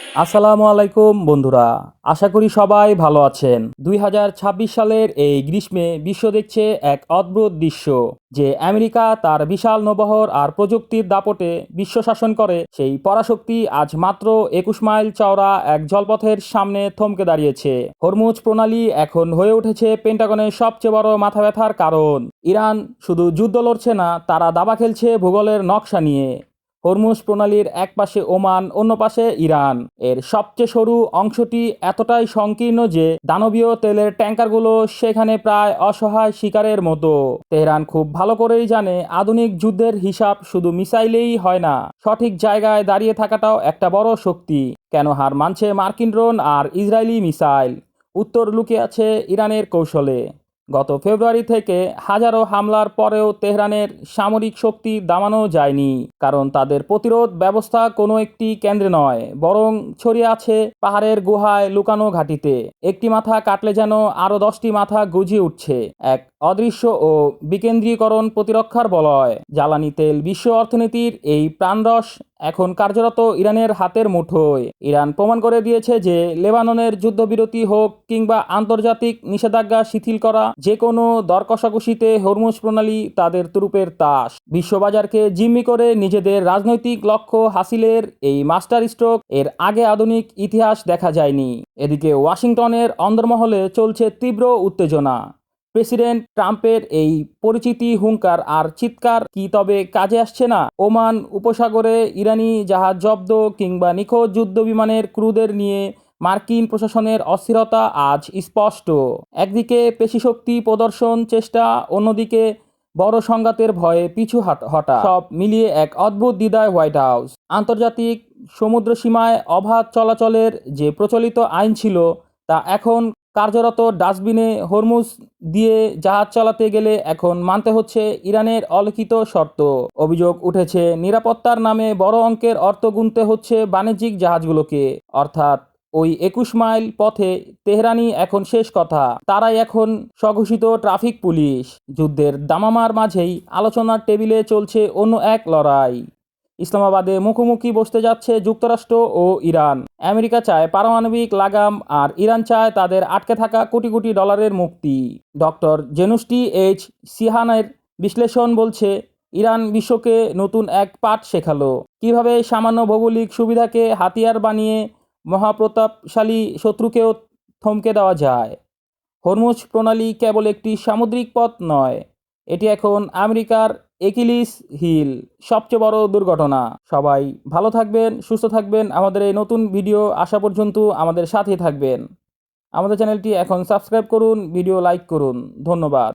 আসসালামু আলাইকুম বন্ধুরা, আশা করি সবাই ভালো আছেন। 2026 সালের এই গ্রীষ্মে বিশ্ব দেখছে এক অদ্ভুত দৃশ্য, যে আমেরিকা তার বিশাল নৌবহর আর প্রযুক্তির দাপটে বিশ্ব শাসন করে, সেই পরাশক্তি আজ মাত্র 21 মাইল চওড়া এক জলপথের সামনে থমকে দাঁড়িয়েছে। হরমুজ প্রণালী এখন হয়ে উঠেছে পেন্টাগনের সবচেয়ে বড় মাথা ব্যথার কারণ। ইরান শুধু যুদ্ধ লড়ছে না, তারা দাবা খেলছে ভূগোলের নকশা নিয়ে। হরমুজ প্রণালীর এক পাশে ওমান, অন্য পাশে ইরান। এর সবচেয়ে সরু অংশটি এতটাই সংকীর্ণ যে দানবীয় তেলের ট্যাঙ্কারগুলো সেখানে প্রায় অসহায় শিকারের মতো। তেহরান খুব ভালো করেই জানে, আধুনিক যুদ্ধের হিসাব শুধু মিসাইলেই হয় না, সঠিক জায়গায় দাঁড়িয়ে থাকাটাও একটা বড় শক্তি। কেন হার মানছে মার্কিন ড্রোন আর ইসরায়েলি মিসাইল? উত্তর লুকিয়ে আছে ইরানের কৌশলে। গত ফেব্রুয়ারি থেকে হাজারো হামলার পরেও তেহরানের সামরিক শক্তি দামানো যায়নি, কারণ তাদের প্রতিরোধ ব্যবস্থা কোনো একটি কেন্দ্রে নয়, বরং ছড়িয়ে আছে পাহাড়ের গুহায় লুকানো ঘাঁটিতে। একটি মাথা কাটলে যেন আরও 10টি মাথা গজিয়ে উঠছে। এক অদৃশ্য ও বিকেন্দ্রীকরণ প্রতিরক্ষার বলয়। জ্বালানি তেল বিশ্ব অর্থনীতির এই প্রাণরস এখন কার্যরত ইরানের হাতের মুঠোয়। ইরান প্রমাণ করে দিয়েছে যে লেবাননের যুদ্ধবিরতি হোক কিংবা আন্তর্জাতিক নিষেধাজ্ঞা শিথিল করা, যে কোনো দর কষাকষিতে হরমুজ প্রণালী তাদের তুরুপের তাস। বিশ্ববাজারকে জিম্মি করে নিজেদের রাজনৈতিক লক্ষ্য হাসিলের এই মাস্টার স্ট্রোক এর আগে আধুনিক ইতিহাস দেখা যায়নি। এদিকে ওয়াশিংটনের অন্দরমহলে চলছে তীব্র উত্তেজনা। প্রেসিডেন্ট ট্রাম্পের এই পরিচিতি, হুঙ্কার আর চিৎকার কি তবে কাজে আসছে না? ওমান উপসাগরে ইরানি জাহাজ জব্দ কিংবা নিখোঁজ যুদ্ধ বিমানের ক্রুদের নিয়ে মার্কিন প্রশাসনের অস্থিরতা আজ স্পষ্ট। একদিকে পেশিশক্তি প্রদর্শন চেষ্টা, অন্যদিকে বড় সংঘাতের ভয়ে পিছু হটা, সব মিলিয়ে এক অদ্ভুত দ্বিধায় হোয়াইট হাউস। আন্তর্জাতিক সমুদ্র সীমায় অবাধ চলাচলের যে প্রচলিত আইন ছিল, তা এখন কার্যরত ডাস্টবিনে। হরমুজ দিয়ে জাহাজ চালাতে গেলে এখন মানতে হচ্ছে ইরানের অলিখিত শর্ত। অভিযোগ উঠেছে, নিরাপত্তার নামে বড় অঙ্কের অর্থ গুনতে হচ্ছে বাণিজ্যিক জাহাজগুলোকে। অর্থাৎ ওই 21 মাইল পথে তেহরানি এখন শেষ কথা। তারাই এখন স্বঘোষিত ট্রাফিক পুলিশ। যুদ্ধের দামামার মাঝেই আলোচনার টেবিলে চলছে অন্য এক লড়াই। ইসলামাবাদে মুখোমুখি বসতে যাচ্ছে যুক্তরাষ্ট্র ও ইরান। আমেরিকা চায় পারমাণবিক লাগাম, আর ইরান চায় তাদের আটকে থাকা কোটি কোটি ডলারের মুক্তি। ডক্টর জেনুস্টি এইচ সিহানের বিশ্লেষণ বলছে, ইরান বিশ্বকে নতুন এক পাঠ শেখালো, কিভাবে সামান্য ভৌগোলিক সুবিধাকে হাতিয়ার বানিয়ে মহাপ্রতাপশালী শত্রুকেও থমকে দেওয়া যায়। হরমুজ প্রণালী কেবল একটি সামুদ্রিক পথ নয়, এটি এখন আমেরিকার একিলিস হিল, সবচেয়ে বড় দুর্ঘটনা। সবাই ভালো থাকবেন, সুস্থ থাকবেন। আমাদের এই নতুন ভিডিও আসা পর্যন্ত আমাদের সাথেই থাকবেন। আমাদের চ্যানেলটি এখন সাবস্ক্রাইব করুন, ভিডিও লাইক করুন। ধন্যবাদ।